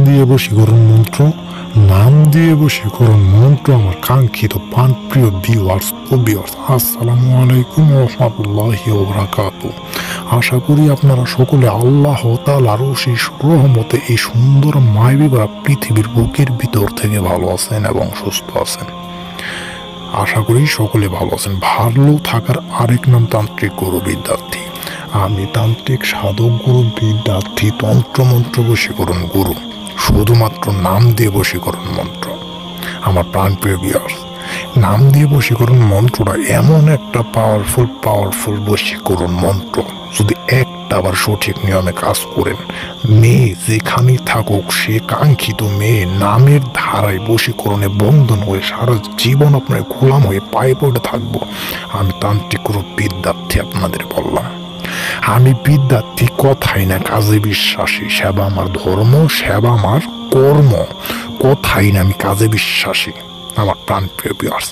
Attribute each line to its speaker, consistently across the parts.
Speaker 1: দিয়ে বশীকরণ মন্ত্র, নাম দিয়ে বশীকরণ মন্ত্র। আমার কাঙ্ক্ষিত প্রাণপ্রিয় ভিউয়ার্স ও ভিউয়ার্স, আসসালামু আলাইকুম ওয়া রাহমাতুল্লাহি ওয়া বারাকাতুহু। আশা করি আপনারা সকলে আল্লাহ তাআলার অশেষ রহমতে এই সুন্দর মায়াবী পৃথিবীর বুকের ভিতর থেকে ভালো আছেন এবং সুস্থ আছেন। আশা করি সকলে ভালো আছেন। ভালো থাকার আরেক নাম তান্ত্রিক গুরু বিদ্যার্থী। আমি তান্ত্রিক সাধক গুরু বিদ্যার্থী, তন্ত্রমন্ত্র বশীকরণ গুরু, শুধুমাত্র নাম দিয়ে বশীকরণ মন্ত্র। আমার প্রাণপ্রিয় ভিউয়ার্স, নাম দিয়ে বশীকরণ মন্ত্রটা এমন একটা পাওয়ারফুল বশীকরণ মন্ত্র, যদি একটা আবার সঠিক নিয়মে কাজ করেন, মেয়ে যেখানেই থাকুক সে কাঙ্ক্ষিত মেয়ে নামের ধারায় বশীকরণে বন্ধন হয়ে সারা জীবন আপনার গোলাম হয়ে পায়ে পড়ে থাকবো। আমি তান্ত্রিক গুরু বিদ্যার্থী আপনাদের বললাম। আমি বিদ্যার্থী, কথাই না কাজে বিশ্বাসী। সেবা আমার ধর্ম, সেবা আমার কর্ম, কথাই না আমি কাজে বিশ্বাসী। আমার প্রাণপ্রিয় ভিউয়ার্স,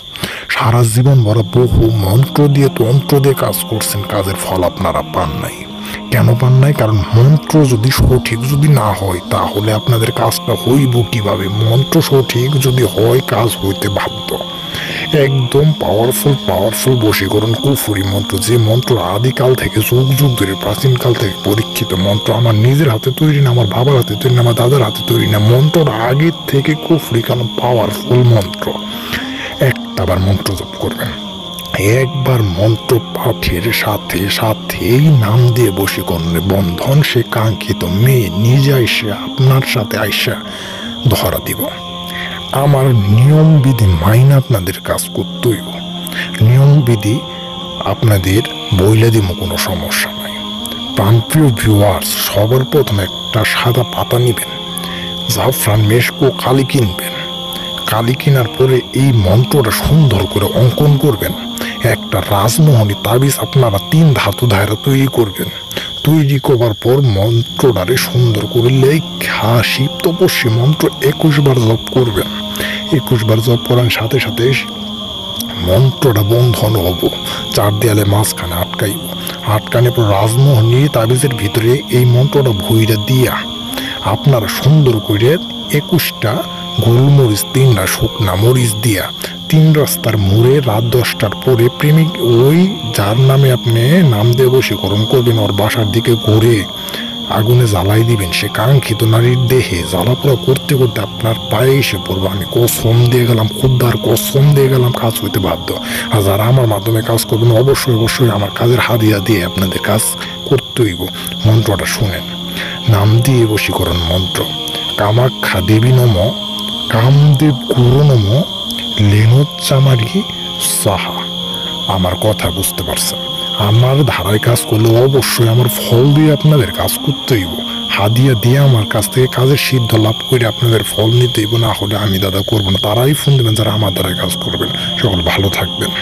Speaker 1: সারা জীবন ভরা বহু মন্ত্র দিয়ে তন্ত্র দিয়ে কাজ করছেন, কাজের ফল আপনারা পান নাই। কেন পান নাই? কারণ মন্ত্র যদি সঠিক যদি না হয় তাহলে আপনাদের কাজটা হইব কিভাবে? মন্ত্র সঠিক যদি হয় কাজ হইতে বাধ্য। একদম পাওয়ারফুল বশীকরণ কুফরি মন্ত্র, যে মন্ত্র আদিকাল থেকে যুগ ধরে প্রাচীনকাল থেকে পরীক্ষিত মন্ত্র। আমার নিজের হাতে তৈরি না, আমার বাবার হাতে তৈরি না, আমার দাদার হাতে তৈরি না। মন্ত্রটা আগের থেকে কুফরি, কারণ পাওয়ারফুল মন্ত্র। একটাবার মন্ত্র জপ করবেন, একবার মন্ত্র পাঠের সাথেই নাম দিয়ে বশীকরণের বন্ধন, সে কাঙ্ক্ষিত মেয়ে নিজে আইসা আপনার সাথে আইসা ধরা দিব। আমার নিয়ম বিধি মাইন আপনাদের কাজ করতেই। নিয়ম বিধি আপনাদের বইলে দিব, কোনো সমস্যা নাই। প্রাণপ্রিয় ভিউয়ার্স, সবার প্রথমে একটা সাদা পাতা নেবেন, জাফরান মেশকো কালি কিনবেন। কালি কেনার পরে এই মন্ত্রটা সুন্দর করে অঙ্কন করবেন। একটা রাজমোহনী তাবিজ আপনারা 3 ধাতু ধারা তৈরি করবেন। তৈরি করার পর মন্ত্রটারে সুন্দর করে লেখা শিব তপস্বী মন্ত্র 21 বার জপ করবেন। 21 বার জপ করার সাথে মন্ত্রটা বন্ধন হব, 4 দেয়ালে মাঝখানে আটকানে পর রাজমোহনী তাবিজের ভিতরে এই মন্ত্রটা ভইরা দিয়া আপনারা সুন্দর করে 21টা গোলমরিচ, 3টা শুকনা মরিচ দিয়া 3 রাস্তার মোড়ে রাত 10টার পরে প্রেমিক ওই যার নামে আপনি নাম দিয়ে বশীকরণ করবেন ওর বাসার দিকে ঘুরে আগুনে জ্বালাই দিবেন। সে কাঙ্ক্ষিত নারীর দেহে জ্বালাপোড়া করতে করতে আপনার পায়ে এসে পড়বো। আমি কসম দিয়ে গেলাম, খুদ্দার কসম দিয়ে গেলাম, কাজ হইতে বাধ্য। আর যারা আমার মাধ্যমে কাজ করবেন অবশ্যই আমার কাজের হাদিয়া দিয়ে আপনাদের কাজ করতে হইব। মন্ত্রটা শুনেন, নাম দিয়ে বশীকরণ মন্ত্র। কামাখ্যা দেবী নম, কামদেব গুরু নম, লেনোচ্চামারি সাহা। আমার কথা বুঝতে পারছেন? আমার ধারায় কাজ করলে অবশ্যই আমার ফল দিয়ে আপনাদের কাজ করতে হইব। হাদিয়া দিয়ে আমার কাছ থেকে কাজের সিদ্ধ লাভ করে আপনাদের ফল নিতে হইব, না হলে আমি দাদা করবো না। তারাই ফোন দেবেন যারা আমার দ্বারায় কাজ করবেন। সকল ভালো থাকবেন।